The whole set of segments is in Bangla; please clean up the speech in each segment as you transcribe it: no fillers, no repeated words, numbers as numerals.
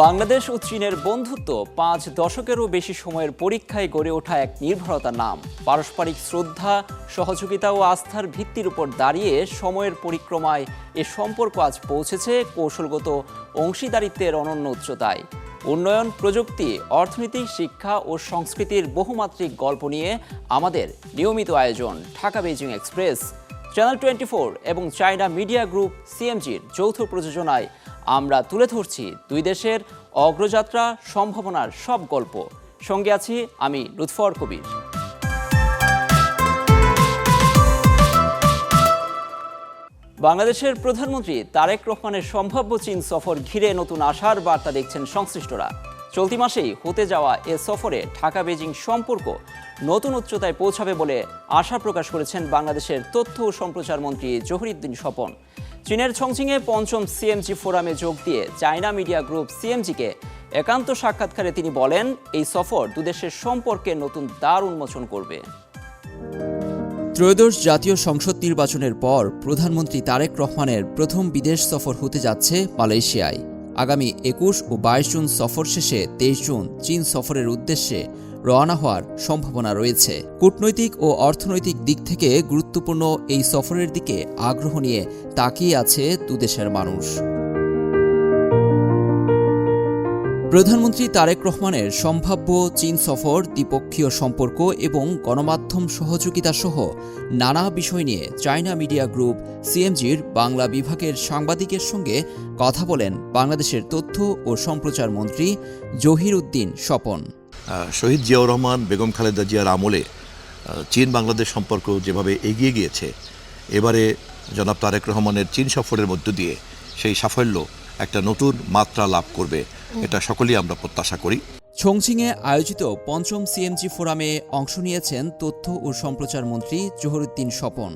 বাংলাদেশ ও চীনের বন্ধুত্ব ৫ দশকেরও বেশি সময়ের পরীক্ষায় গড়ে ওঠা এক নির্ভরতার নাম। পারস্পরিক শ্রদ্ধা, সহযোগিতা ও আস্থার ভিত্তির উপর দাঁড়িয়ে সময়ের পরিক্রমায় এ সম্পর্ক আজ পৌঁছেছে কৌশলগত অংশীদারিত্বের অনন্য উচ্চতায়। উন্নয়ন, প্রযুক্তি, অর্থনীতি, শিক্ষা ও সংস্কৃতির বহুমাত্রিক গল্প নিয়ে আমাদের নিয়মিত আয়োজন ঢাকা বেইজিং এক্সপ্রেস, চ্যানেল 24 এবং চায়না মিডিয়া গ্রুপ সিএমজির যৌথ প্রযোজনায় আমরা তুলে ধরছি দুই দেশের অগ্রযাত্রা, সম্ভাবনার সব গল্প। সঙ্গে আছি আমি লুৎফর কবির। বাংলাদেশের প্রধানমন্ত্রী তারেক রহমানের সম্ভাব্য চীন সফর ঘিরে নতুন আশার বার্তা দেখছেন সংশ্লিষ্টরা। চলতি মাসেই হতে যাওয়া এ সফরে ঢাকা বেইজিং সম্পর্ক নতুন উচ্চতায় পৌঁছাবে বলে আশা প্রকাশ করেছেন বাংলাদেশের তথ্য ও সম্প্রচার মন্ত্রী জহিরুদ্দিন স্বপন। চীনের চংচিংয়ে পঞ্চম সিএমজি ফোরামে যোগ দিয়ে চায়না মিডিয়া গ্রুপ সিএমজিকে একান্ত সাক্ষাৎকারে তিনি বলেন, এই সফর দুদেশের সম্পর্কে নতুন দ্বার উন্মোচন করবে। ত্রয়োদশ জাতীয় সংসদ নির্বাচনের পর প্রধানমন্ত্রী তারেক রহমানের প্রথম বিদেশ সফর হতে যাচ্ছে মালয়েশিয়ায়। আগামী ২১ ও ২২ জুন সফর শেষে ২৩ জুন চীন সফরের উদ্দেশ্যে রওনা হওয়ার সম্ভাবনা রয়েছে। কূটনৈতিক ও অর্থনৈতিক দিক থেকে গুরুত্বপূর্ণ এই সফরের দিকে আগ্রহ নিয়ে তাকিয়ে আছে দুদেশের মানুষ। প্রধানমন্ত্রী তারেক রহমানের সম্ভাব্য চীন সফর দ্বিপক্ষীয় সম্পর্ক এবং গণমাধ্যম সহযোগিতা সহ নানা বিষয় নিয়ে চায়না মিডিয়া গ্রুপ সিএমজির বাংলা বিভাগের সাংবাদিকের সঙ্গে কথা বলেন বাংলাদেশের তথ্য ও সম্প্রচার মন্ত্রী জহিরুদ্দিন স্বপন। শহীদ জিয়াউর রহমান, বেগম খালেদা জিয়ার আমলে চীন বাংলাদেশ সম্পর্ক যেভাবে এগিয়ে গিয়েছে, এবারে জনাব তারেক রহমানের চীন সফরের মধ্য দিয়ে সেই সাফল্য একটা নতুন মাত্রা লাভ করবে, এটা সকলেই আমরা প্রত্যাশা করি। চংচিংয়ে আয়োজিত পঞ্চম সিএমজি ফোরামে অংশ নিয়েছেন তথ্য ও সম্প্রচার মন্ত্রী Zahiruddin Swapan.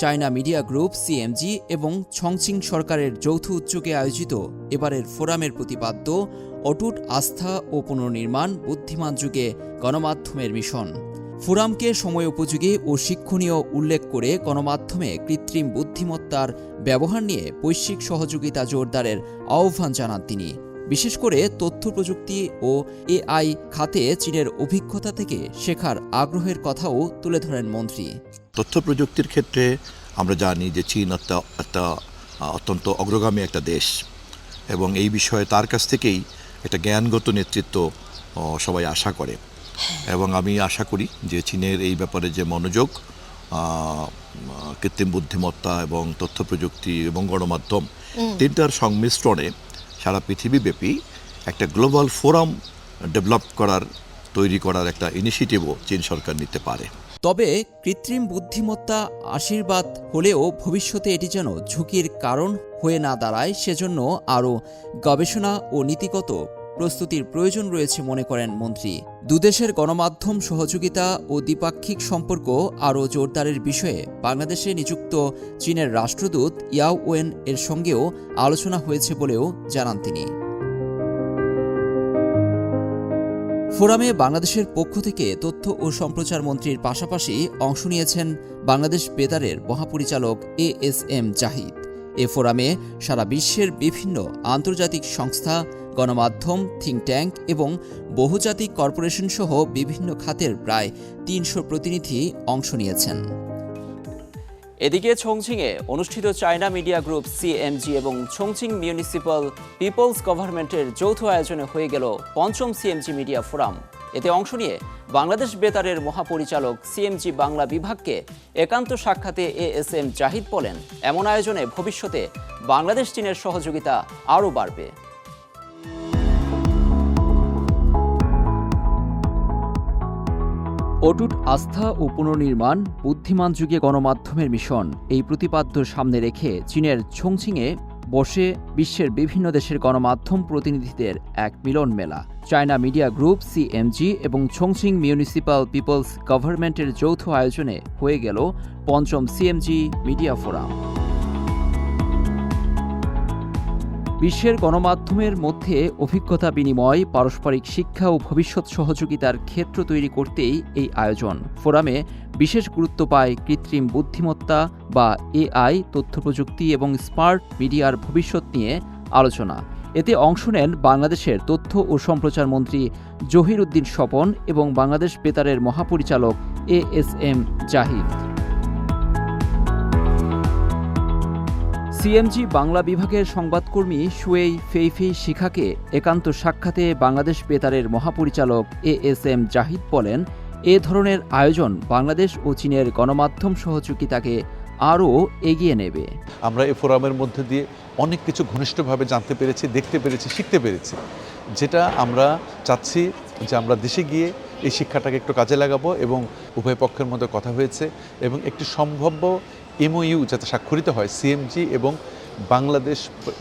China media group CMG এবং চংচিং সরকারের যৌথ উদ্যোগে আয়োজিত এবারের ফোরামের প্রতিপাদ্য অটুট আস্থা ও পুনর্নির্মাণ, বুদ্ধিমান যুগে গণমাধ্যমের মিশন। ফোরামকে সময় উপযোগী ও শিক্ষণীয় উল্লেখ করে গণমাধ্যমে কৃত্রিম বুদ্ধিমত্তার ব্যবহার নিয়ে বৈশ্বিক সহযোগিতা জোরদারের আহ্বান জানান তিনি। বিশেষ করে তথ্য প্রযুক্তি ও এআই খাতে চীনের অভিজ্ঞতা থেকে শেখার আগ্রহের কথাও তুলে ধরেন মন্ত্রী। তথ্য প্রযুক্তির ক্ষেত্রে আমরা জানি যে চীন একটা অত্যন্ত অগ্রগামী একটা দেশ, এবং এই বিষয়ে তার কাছ থেকেই একটা জ্ঞানগত নেতৃত্ব সবাই আশা করে, এবং আমি আশা করি যে চীনের এই ব্যাপারে যে মনোযোগ, কৃত্রিম বুদ্ধিমত্তা এবং তথ্য প্রযুক্তি এবং গণমাধ্যম তিনটার সংমিশ্রণে সারা পৃথিবীব্যাপী একটা গ্লোবাল ফোরাম তৈরি করার একটা ইনিশিয়েটিভও চীন সরকার নিতে পারে। তবে কৃত্রিম বুদ্ধিমত্তা আশীর্বাদ হলেও ভবিষ্যতে এটি যেন ঝুঁকির কারণ হয়ে না দাঁড়ায়, সেজন্য আরও গবেষণা ও নীতিগত প্রস্তুতির প্রয়োজন রয়েছে মনে করেন মন্ত্রী। দুদেশের গণমাধ্যম সহযোগিতা ও দ্বিপাক্ষিক সম্পর্ক আরও জোরদারের বিষয়ে বাংলাদেশে নিযুক্ত চীনের রাষ্ট্রদূত ইয়াও ওয়েন এর সঙ্গেও আলোচনা হয়েছে বলেও জানান তিনি। ফোরামে বাংলাদেশের পক্ষ থেকে তথ্য ও সম্প্রচার মন্ত্রীর পাশাপাশি অংশ নিয়েছেন বাংলাদেশ বেতারের মহাপরিচালক ASM জাহিদ। এ ফোরামে সারা বিশ্বের বিভিন্ন আন্তর্জাতিক সংস্থা, গণমাধ্যম, থিঙ্ক ট্যাঙ্ক এবং বহুজাতিক কর্পোরেশন সহ বিভিন্ন খাতের প্রায় 300 প্রতিনিধি অংশ নিয়েছেন। এদিকে চংচিংয়ে অনুষ্ঠিত চায়না মিডিয়া গ্রুপ সিএমজি এবং চংচিং মিউনিসিপ্যাল পিপলস গভর্নমেন্টের যৌথ আয়োজনে হয়ে গেল পঞ্চম সিএমজি মিডিয়া ফোরাম। এতে অংশ নিয়ে বাংলাদেশ বেতারের মহাপরিচালক সিএমজি বাংলা বিভাগকে একান্ত সাক্ষাতে ASM জাহিদ বলেন, এমন আয়োজনে ভবিষ্যতে বাংলাদেশ চীনের সহযোগিতা আরও বাড়বে। অটুট আস্থা ও পুনর্নির্মাণ, বুদ্ধিমান যুগে গণমাধ্যমের মিশন, এই প্রতিপাদ্য সামনে রেখে চীনের চংচিংয়ে বসে বিশ্বের বিভিন্ন দেশের গণমাধ্যম প্রতিনিধিদের এক মিলন মেলা। চায়না মিডিয়া গ্রুপ সিএমজি এবং চংচিং মিউনিসিপ্যাল পিপলস গভর্নমেন্টের যৌথ আয়োজনে হয়ে গেল পঞ্চম সিএমজি মিডিয়া ফোরাম। বিশ্বের গণমাধ্যমের মধ্যে অভিজ্ঞতা বিনিময়, পারস্পরিক শিক্ষা ও ভবিষ্যৎ সহযোগিতার ক্ষেত্র তৈরি করতেই এই আয়োজন। ফোরামে বিশেষ গুরুত্ব পায় কৃত্রিম বুদ্ধিমত্তা বা এআই, তথ্য প্রযুক্তি এবং স্মার্ট মিডিয়ার ভবিষ্যৎ নিয়ে আলোচনা। এতে অংশ নেন বাংলাদেশের তথ্য ও সম্প্রচার মন্ত্রী জহির উদ্দিন স্বপন এবং বাংলাদেশ বেতারের মহাপরিচালক ASM জাহিদ। সিএমজি বাংলা বিভাগের সংবাদকর্মী সুয়েই ফেইফেই শিখাকে একান্ত সাক্ষাতে বাংলাদেশ বেতারের মহাপরিচালক ASM জাহিদ বলেন, এ ধরনের আয়োজন বাংলাদেশ ও চীনের গণমাধ্যম সহযোগিতাকে আরও এগিয়ে নেবে। আমরা এই ফোরামের মধ্যে দিয়ে অনেক কিছু ঘনিষ্ঠভাবে জানতে পেরেছি, দেখতে পেরেছি, শিখতে পেরেছি, যেটা আমরা চাচ্ছি যে আমরা দেশে গিয়ে এই শিক্ষাটাকে একটু কাজে লাগাবো। এবং উভয় পক্ষের মধ্যে কথা হয়েছে এবং একটি সম্ভাব্য MOU যাতে স্বাক্ষরিত হয় সিএমজি এবং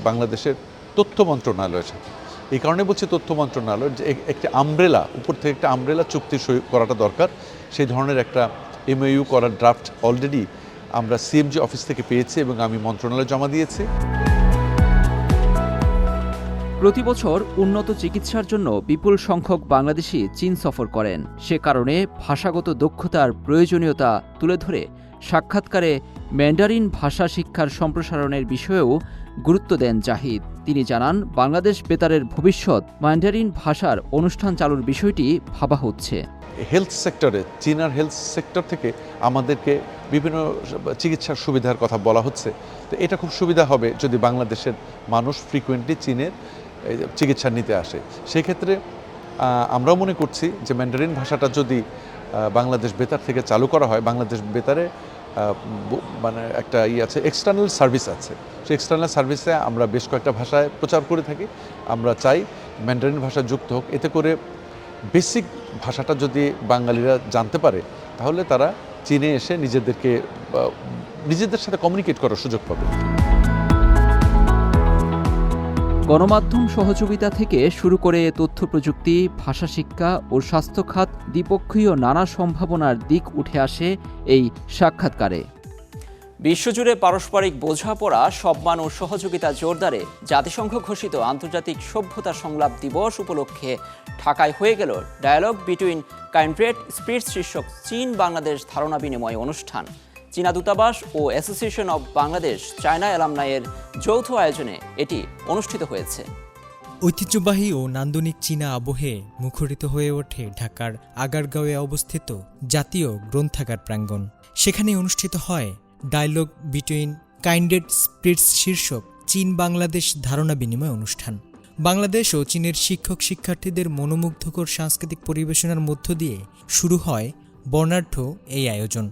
বাংলাদেশের তথ্য মন্ত্রণালয়ের সাথে। এই কারণে বলছি তথ্য মন্ত্রণালয় যে একটি আমব্রেলা, উপর থেকে একটা আমব্রেলা চুক্তি সই করাটা দরকার। সেই ধরনের একটা MOU করার ড্রাফট অলরেডি আমরা সিএমজি অফিস থেকে পেয়েছি এবং আমি মন্ত্রণালয়ে জমা দিয়েছি। প্রতি বছর উন্নত চিকিৎসার জন্য বিপুল সংখ্যক বাংলাদেশি চীন সফর করেন। সে কারণে ভাষাগত দক্ষতার প্রয়োজনীয়তা তুলে ধরে সাক্ষাৎকারে ম্যান্ডারিন ভাষা শিক্ষার সম্প্রসারণের বিষয়েও গুরুত্ব দেন জাহিদ। তিনি জানান, বাংলাদেশ বেতারের ভবিষ্যৎ ম্যান্ডারিন ভাষার অনুষ্ঠান চালুর বিষয়টি ভাবা হচ্ছে। হেলথ সেক্টরে, চীনার হেলথ সেক্টর থেকে আমাদেরকে বিভিন্ন চিকিৎসার সুবিধার কথা বলা হচ্ছে। তো এটা খুব সুবিধা হবে যদি বাংলাদেশের মানুষ ফ্রিকুয়েন্টলি চীনের চিকিৎসা নিতে আসে। সেক্ষেত্রে আমরাও মনে করছি যে ম্যান্ডারিন ভাষাটা যদি বাংলাদেশ বেতার থেকে চালু করা হয়, বাংলাদেশ বেতারে মানে একটা আছে, এক্সটার্নাল সার্ভিস আছে। সেই এক্সটার্নাল সার্ভিসে আমরা বেশ কয়েকটা ভাষায় প্রচার করে থাকি। আমরা চাই ম্যান্ডারিন ভাষা যুক্ত হোক। এতে করে বেসিক ভাষাটা যদি বাঙালিরা জানতে পারে, তাহলে তারা চীনে এসে নিজেদের সাথে কমিউনিকেট করার সুযোগ পাবে। গণমাধ্যম সহযোগিতা থেকে শুরু করে তথ্য প্রযুক্তি, ভাষা শিক্ষা ও স্বাস্থ্য খাত দ্বিপক্ষীয় নানা সম্ভাবনার দিক উঠে আসে এই সাক্ষাৎকারে। বিশ্বজুড়ে পারস্পরিক বোঝাপড়া, সম্মান ও সহযোগিতা জোরদারে জাতিসংঘ ঘোষিত আন্তর্জাতিক সভ্যতা সংলাপ দিবস উপলক্ষে ঢাকায় হয়ে গেল ডায়ালগ বিটুইন কাইন্ড্রেড স্পিরিটস শীর্ষক চীন বাংলাদেশ ধারণা বিনিময় অনুষ্ঠান। চীনা দূতাবাস ও অ্যাসোসিয়েশন অব বাংলাদেশ চায়না অ্যালামনাইয়ের যৌথ আয়োজনে এটি অনুষ্ঠিত হয়েছে। ঐতিহ্যবাহী ও নান্দনিক চীনা আবহে মুখরিত হয়ে ওঠে ঢাকার আগারগাঁওয়ে অবস্থিত জাতীয় গ্রন্থাগার প্রাঙ্গণ। সেখানে অনুষ্ঠিত হয় ডায়ালগ বিটুইন কাইন্ডেড স্পিরিটস শীর্ষক চীন বাংলাদেশ ধারণা বিনিময় অনুষ্ঠান। বাংলাদেশ ও চীনের শিক্ষক শিক্ষার্থীদের মনোমুগ্ধকর সাংস্কৃতিক পরিবেশনার মধ্য দিয়ে শুরু হয় বর্ণাঢ্য এই আয়োজন,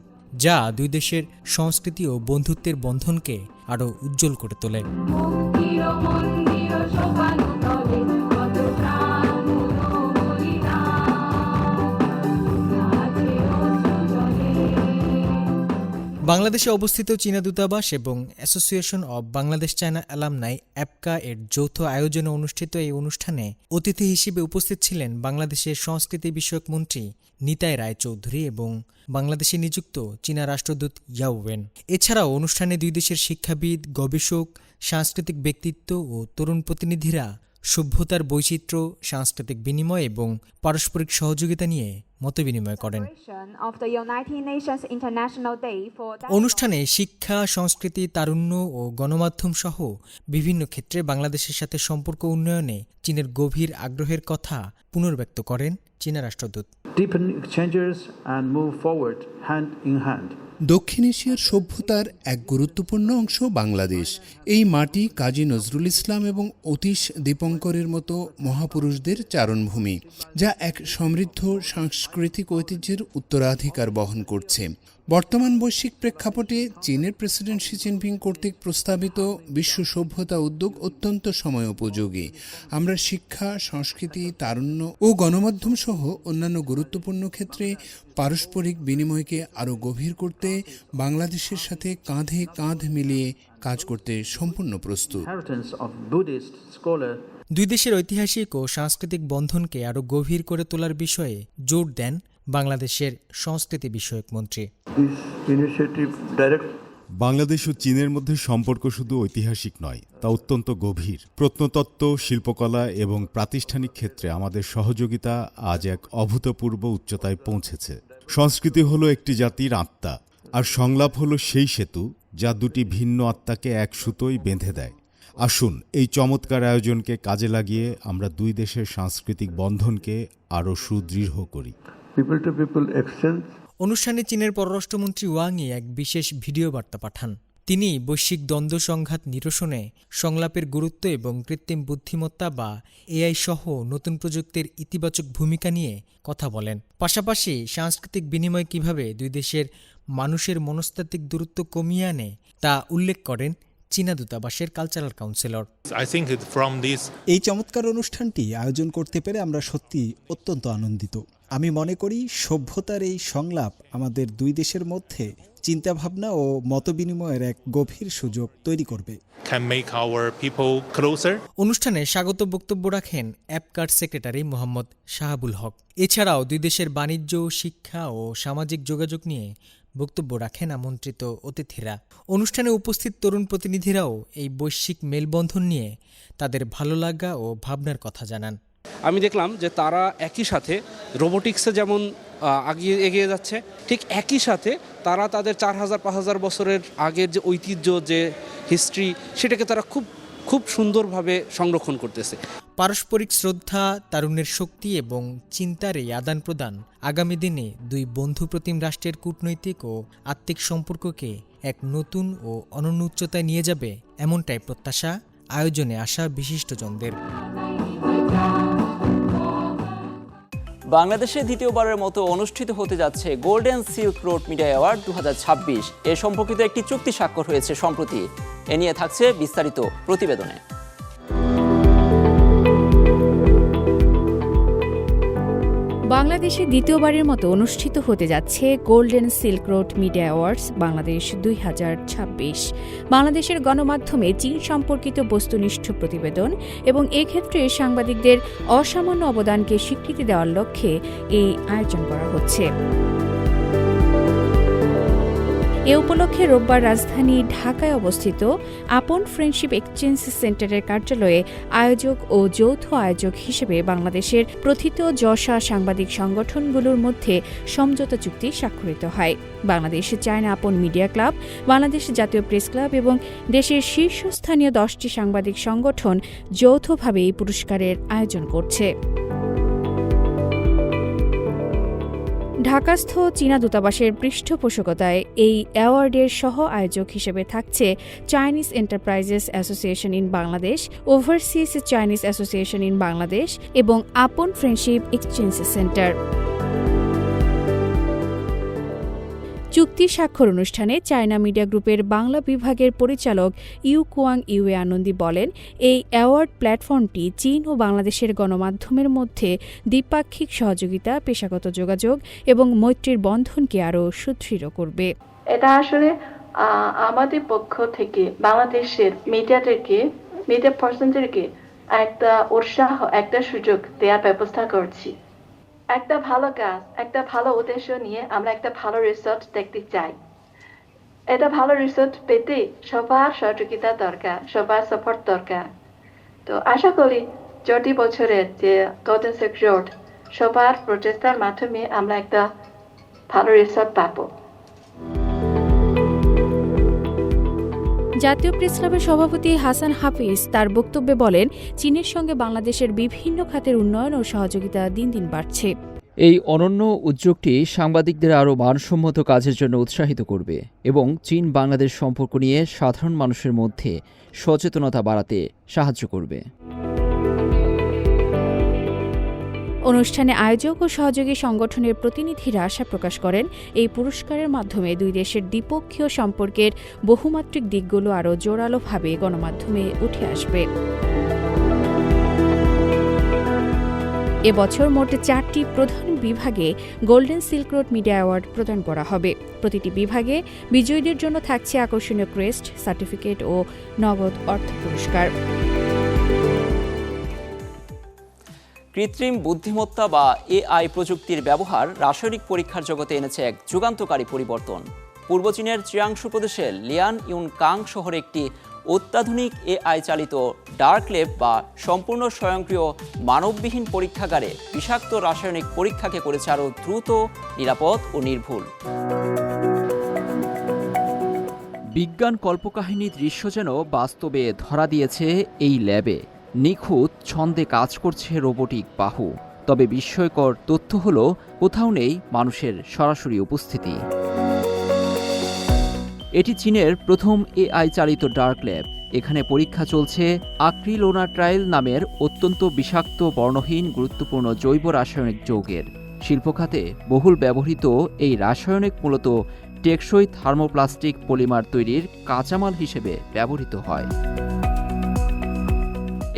যা দুই দেশের সংস্কৃতি ও বন্ধুত্বের বন্ধনকে আরও উজ্জ্বল করে তোলে। বাংলাদেশে অবস্থিত চীনা দূতাবাস এবং association of Bangladesh China alumni অ্যাপকা এর যৌথ আয়োজনে অনুষ্ঠিত এই অনুষ্ঠানে অতিথি হিসেবে উপস্থিত ছিলেন বাংলাদেশের সংস্কৃতি বিষয়ক মন্ত্রী নিতাই রায়চৌধুরী এবং বাংলাদেশে নিযুক্ত চীনা রাষ্ট্রদূত ইয়াও ওয়েন। এছাড়াও অনুষ্ঠানে দুই দেশের শিক্ষাবিদ, গবেষক, সাংস্কৃতিক ব্যক্তিত্ব ও তরুণ প্রতিনিধিরা সভ্যতার বৈচিত্র্য, সাংস্কৃতিক বিনিময় এবং পারস্পরিক সহযোগিতা নিয়ে মতবিনিময় করেন। অনুষ্ঠানে শিক্ষা, সংস্কৃতি, তারুণ্য ও গণমাধ্যম সহ বিভিন্ন ক্ষেত্রে বাংলাদেশের সাথে সম্পর্ক উন্নয়নে চীনের গভীর আগ্রহের কথা পুনর্ব্যক্ত করেন চীনা রাষ্ট্রদূত। দক্ষিণ এশিয়ার সভ্যতার এক গুরুত্বপূর্ণ অংশ বাংলাদেশ। এই মাটি কাজী নজরুল ইসলাম এবং অতীশ দীপঙ্করের মতো মহাপুরুষদের চারণভূমি, যা এক সমৃদ্ধ সাংস্কৃতিক ঐতিহ্যের উত্তরাধিকার বহন করছে। বর্তমান বৈশ্বিক প্রেক্ষাপটে চীনের প্রেসিডেন্ট শি জিনপিং কর্তৃক প্রস্তাবিত বিশ্ব সভ্যতা উদ্যোগ অত্যন্ত সময়োপযোগী। আমরা শিক্ষা, সংস্কৃতি, তারুণ্য ও গণমাধ্যম সহ অন্যান্য গুরুত্বপূর্ণ ক্ষেত্রে পারস্পরিক বিনিময়কে আরও গভীর করতে বাংলাদেশের সাথে কাঁধে কাঁধ মিলিয়ে কাজ করতে সম্পূর্ণ প্রস্তুত। দুই দেশের ঐতিহাসিক ও সাংস্কৃতিক বন্ধনকে আরও গভীর করে তোলার বিষয়ে জোর দেন বাংলাদেশের সংস্কৃতি বিষয়ক মন্ত্রী। বাংলাদেশ ও চীনের মধ্যে সম্পর্ক শুধু ঐতিহাসিক নয়, তা অত্যন্ত গভীর। প্রত্নতত্ত্ব, শিল্পকলা এবং প্রাতিষ্ঠানিক ক্ষেত্রে আমাদের সহযোগিতা আজ এক অভূতপূর্ব উচ্চতায় পৌঁছেছে। সংস্কৃতি হলো একটি জাতির আত্মা, আর সংলাপ হলো সেই সেতু যা দুটি ভিন্ন আত্মাকে এক সুতোয় বেঁধে দেয়। আসুন এই চমৎকার আয়োজনকে কাজে লাগিয়ে আমরা দুই দেশের সাংস্কৃতিক বন্ধনকে আরও সুদৃঢ় করি। People to people exchange. অনুষ্ঠানে চীনের পররাষ্ট্রমন্ত্রী ওয়াং ই এক বিশেষ ভিডিও বার্তা পাঠান। তিনি বৈশ্বিক দ্বন্দ্ব সংঘাত নিরসনে সংলাপের গুরুত্ব এবং কৃত্রিম বুদ্ধিমত্তা বা এআই সহ নতুন প্রযুক্তির ইতিবাচক ভূমিকা নিয়ে কথা বলেন। পাশাপাশি সাংস্কৃতিক বিনিময় কিভাবে দুই দেশের মানুষের মনস্তাত্ত্বিক দূরত্ব কমিয়ে আনে তা উল্লেখ করেন চীনা দূতাবাসের কালচারাল কাউন্সিলর। এই চমৎকার অনুষ্ঠানটি আয়োজন করতে পেরে আমরা সত্যি অত্যন্ত আনন্দিত। আমি মনে করি সভ্যতার এই সংলাপ আমাদের দুই দেশের মধ্যে চিন্তাভাবনা ও মতবিনিময়ের এক গভীর সুযোগ তৈরি করবে। অনুষ্ঠানে স্বাগত বক্তব্য রাখেন অ্যাপকার সেক্রেটারি মোহাম্মদ শাহাবুল হক। এছাড়াও দুই দেশের বাণিজ্য, শিক্ষা ও সামাজিক যোগাযোগ নিয়ে বক্তব্য রাখেন আমন্ত্রিত অতিথিরা। অনুষ্ঠানে উপস্থিত তরুণ প্রতিনিধিরাও এই বৈশ্বিক মেলবন্ধন নিয়ে তাদের ভালো লাগা ও ভাবনার কথা জানান। আমি দেখলাম যে তারা একই সাথে রোবোটিক্সে যেমন এগিয়ে যাচ্ছে, ঠিক একই সাথে তারা তাদের 4000-5000 বছরের আগের যে ঐতিহ্য, যে হিস্ট্রি, সেটাকে তারা খুব সুন্দরভাবে সংরক্ষণ করতেছে। পারস্পরিক শ্রদ্ধা, তারুণ্যের শক্তি এবং চিন্তার এই আদান প্রদান আগামী দিনে দুই বন্ধুপ্রতিম রাষ্ট্রের কূটনৈতিক ও আত্মিক সম্পর্ককে এক নতুন ও অনন্য উচ্চতায় নিয়ে যাবে, এমনটাই প্রত্যাশা আয়োজনে আসা বিশিষ্টজনদের। বাংলাদেশে দ্বিতীয়বারের মতো অনুষ্ঠিত হতে যাচ্ছে golden silk road media award 2026। এ সম্পর্কিত একটি চুক্তি স্বাক্ষর হয়েছে সম্প্রতি। এ নিয়ে থাকছে বিস্তারিত প্রতিবেদনে। বাংলাদেশে দ্বিতীয়বারের মতো অনুষ্ঠিত হতে যাচ্ছে golden silk road media awards Bangladesh 2026। বাংলাদেশের গণমাধ্যমে চীন সম্পর্কিত বস্তুনিষ্ঠ প্রতিবেদন এবং এক্ষেত্রে সাংবাদিকদের অসামান্য অবদানকে স্বীকৃতি দেওয়ার লক্ষ্যে এই আয়োজন করা হচ্ছে। এ উপলক্ষে রোববার রাজধানী ঢাকায় অবস্থিত আপন ফ্রেন্ডশিপ এক্সচেঞ্জ সেন্টারের কার্যালয়ে আয়োজক ও যৌথ আয়োজক হিসেবে বাংলাদেশের প্রথিত যশা সাংবাদিক সংগঠনগুলোর মধ্যে সমঝোতা চুক্তি স্বাক্ষরিত হয়। বাংলাদেশ চায়না আপন মিডিয়া ক্লাব, বাংলাদেশ জাতীয় প্রেস ক্লাব এবং দেশের শীর্ষস্থানীয় 10টি সাংবাদিক সংগঠন যৌথভাবে এই পুরস্কারের আয়োজন করছে। ঢাকাস্থ চীনা দূতাবাসের পৃষ্ঠপোষকতায় এই অ্যাওয়ার্ডের সহ আয়োজক হিসেবে থাকছে Chinese enterprises association in Bangladesh, overseas Chinese association in Bangladesh এবং আপন ফ্রেন্ডশিপ এক্সচেঞ্জ সেন্টার। চুক্তি স্বাক্ষর অনুষ্ঠানে চায়না মিডিয়া গ্রুপের বাংলা বিভাগের পরিচালক ইউ কুয়াং ইউয়ে আনন্দী বলেন, এই অ্যাওয়ার্ড প্ল্যাটফর্মটি চীন ও বাংলাদেশের গণমাধ্যমের মধ্যে দ্বিপাক্ষিক সহযোগিতা, পেশাগত যোগাযোগ এবং মৈত্রীর বন্ধনকে আরও সুদৃঢ় করবে। এটা আসলে আমাদের পক্ষ থেকে বাংলাদেশের মিডিয়া পার্সনদেরকে একটা উৎসাহ, একটা সুযোগ দেওয়ার ব্যবস্থা করছি। একটা ভালো কাজ, একটা ভালো উদ্দেশ্য নিয়ে আমরা একটা ভালো রিসোর্ট দেখতে চাই। এটা ভালো রিসোর্ট পেতে সবার সহযোগিতা দরকার, সবার সাপোর্ট দরকার। তো আশা করি 4 বছরের যে গোল্ডেন সিল্ক রোড, সবার প্রচেষ্টার মাধ্যমে আমরা একটা ভালো রিসোর্ট পাবো। জাতীয় প্রেস ক্লাবের সভাপতি হাসান হাফিজ তার বক্তব্যে বলেন, চীনের সঙ্গে বাংলাদেশের বিভিন্ন খাতের উন্নয়ন ও সহযোগিতা দিন দিন বাড়ছে। এই অনন্য উদ্যোগটি সাংবাদিকদের আরও মানসম্মত কাজের জন্য উৎসাহিত করবে এবং চীন বাংলাদেশ সম্পর্ক নিয়ে সাধারণ মানুষের মধ্যে সচেতনতা বাড়াতে সাহায্য করবে। অনুষ্ঠানে আয়োজক ও সহযোগী সংগঠনের প্রতিনিধিরা আশা প্রকাশ করেন, এই পুরস্কারের মাধ্যমে দুই দেশের দ্বিপক্ষীয় সম্পর্কের বহুমাত্রিক দিকগুলো আরও জোরালোভাবে গণমাধ্যমে উঠে আসবে। এবছর মোট 4টি প্রধান বিভাগে golden silk road media award প্রদান করা হবে। প্রতিটি বিভাগে বিজয়ীদের জন্য থাকছে আকর্ষণীয় ক্রেস্ট, সার্টিফিকেট ও নগদ অর্থ পুরস্কার। কৃত্রিম বুদ্ধিমত্তা বা এআই প্রযুক্তির ব্যবহার রাসায়নিক পরীক্ষার জগতে এনেছে এক যুগান্তকারী পরিবর্তন। পূর্ব চীনের চিয়াংশু প্রদেশের লিয়ান ইউন কাং শহরে একটি অত্যাধুনিক এআই চালিত ডার্ক ল্যাব বা সম্পূর্ণ স্বয়ংক্রিয় মানববিহীন পরীক্ষাগারে বিষাক্ত রাসায়নিক পরীক্ষাকে করেছে আরও দ্রুত, নিরাপদ ও নির্ভুল। বিজ্ঞান কল্পকাহিনী দৃশ্য যেন বাস্তবে ধরা দিয়েছে এই ল্যাবে। নিখুঁত ছন্দে কাজ করছে রোবোটিক বাহু। তবে বিস্ময়কর তথ্য হলো কোথাও নেই মানুষের সরাসরি উপস্থিতি। এটি চীনের প্রথম এআই চালিত ডার্ক ল্যাব। এখানে পরীক্ষা চলছে আক্রিলোনাট্রাইল নামের অত্যন্ত বিষাক্ত বর্ণহীন গুরুত্বপূর্ণ জৈব রাসায়নিক যৌগের। শিল্পখাতে বহুল ব্যবহৃত এই রাসায়নিক মূলত টেকসই থার্মোপ্লাস্টিক পলিমার তৈরির কাঁচামাল হিসেবে ব্যবহৃত হয়।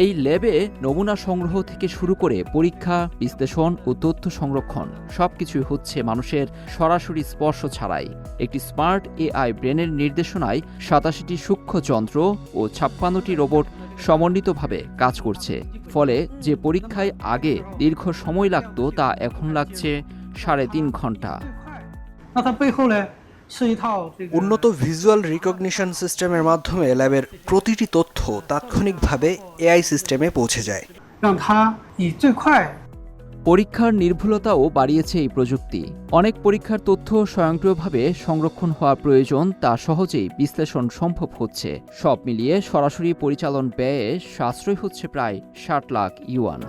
এই ল্যাবে নমুনা সংগ্রহ থেকে শুরু করে পরীক্ষা, বিশ্লেষণ ও তথ্য সংরক্ষণ সবকিছুই হচ্ছে মানুষের সরাসরি স্পর্শ ছাড়াই। একটি স্মার্ট এআই ব্রেনের নির্দেশনায় 87টি সূক্ষ্ম যন্ত্র ও 56টি রোবট সমন্বিতভাবে কাজ করছে। ফলে যে পরীক্ষায় আগে দীর্ঘ সময় লাগত তা এখন লাগছে 3.5 ঘন্টা। উন্নত ভিজুয়াল রিকগনিশন সিস্টেমের মাধ্যমে ল্যাবের প্রতিটি তথ্য তাৎক্ষণিকভাবে এআই সিস্টেমে পৌঁছে যায়। পরীক্ষার নির্ভুলতাও বাড়িয়েছে এই প্রযুক্তি। অনেক পরীক্ষার তথ্য স্বয়ংক্রিয়ভাবে সংরক্ষণ হওয়া প্রয়োজন, তা সহজেই বিশ্লেষণ সম্ভব হচ্ছে। সব মিলিয়ে সরাসরি পরিচালন ব্যয়ে সাশ্রয় হচ্ছে প্রায় 60 লাখ ইউয়ান।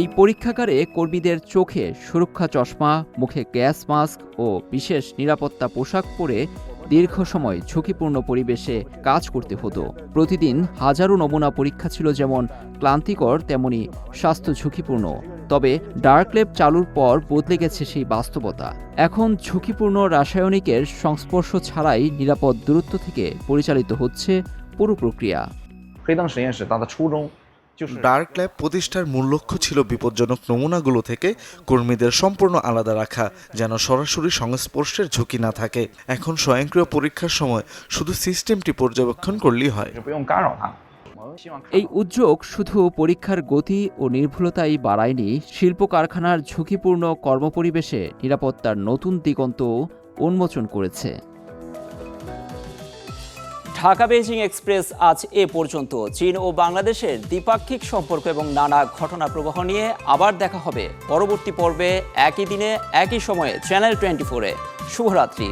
এই পরীক্ষাগারে কর্মীদের চোখে সুরক্ষা চশমা, মুখে গ্যাস মাস্ক ও বিশেষ নিরাপত্তা পোশাক পরে দীর্ঘ সময় ঝুঁকিপূর্ণ পরিবেশে কাজ করতে হতো। প্রতিদিন হাজারো নমুনা পরীক্ষা ছিল যেমন ক্লান্তিকর তেমনি স্বাস্থ্য ঝুঁকিপূর্ণ। তবে ডার্ক ল্যাব চালুর পর বদলে গেছে সেই বাস্তবতা। এখন ঝুঁকিপূর্ণ রাসায়নিকের সংস্পর্শ ছাড়াই নিরাপদ দূরত্ব থেকে পরিচালিত হচ্ছে পুরো প্রক্রিয়া। ডার্ক ল্যাব প্রতিষ্ঠার মূল লক্ষ্য ছিল বিপজ্জনক নমুনাগুলো থেকে কর্মীদের সম্পূর্ণ আলাদা রাখা, যেন সরাসরি সংস্পর্শের ঝুঁকি না থাকে। এখন স্বয়ংক্রিয় পরীক্ষার সময় শুধু সিস্টেমটি পর্যবেক্ষণ করলেই হয়। এই উদ্যোগ শুধু পরীক্ষার গতি ও নির্ভুলতাই বাড়ায়নি, শিল্প কারখানার ঝুঁকিপূর্ণ কর্মপরিবেশে নিরাপত্তার নতুন দিগন্ত উন্মোচন করেছে। ঢাকা বেইজিং এক্সপ্রেস আজ এ পর্যন্ত। চীন ও বাংলাদেশের দ্বিপাক্ষিক সম্পর্ক এবং নানা ঘটনা প্রবাহ নিয়ে আবার দেখা হবে পরবর্তী পর্বে, একই দিনে একই সময়ে চ্যানেল 24-এ। শুভরাত্রি।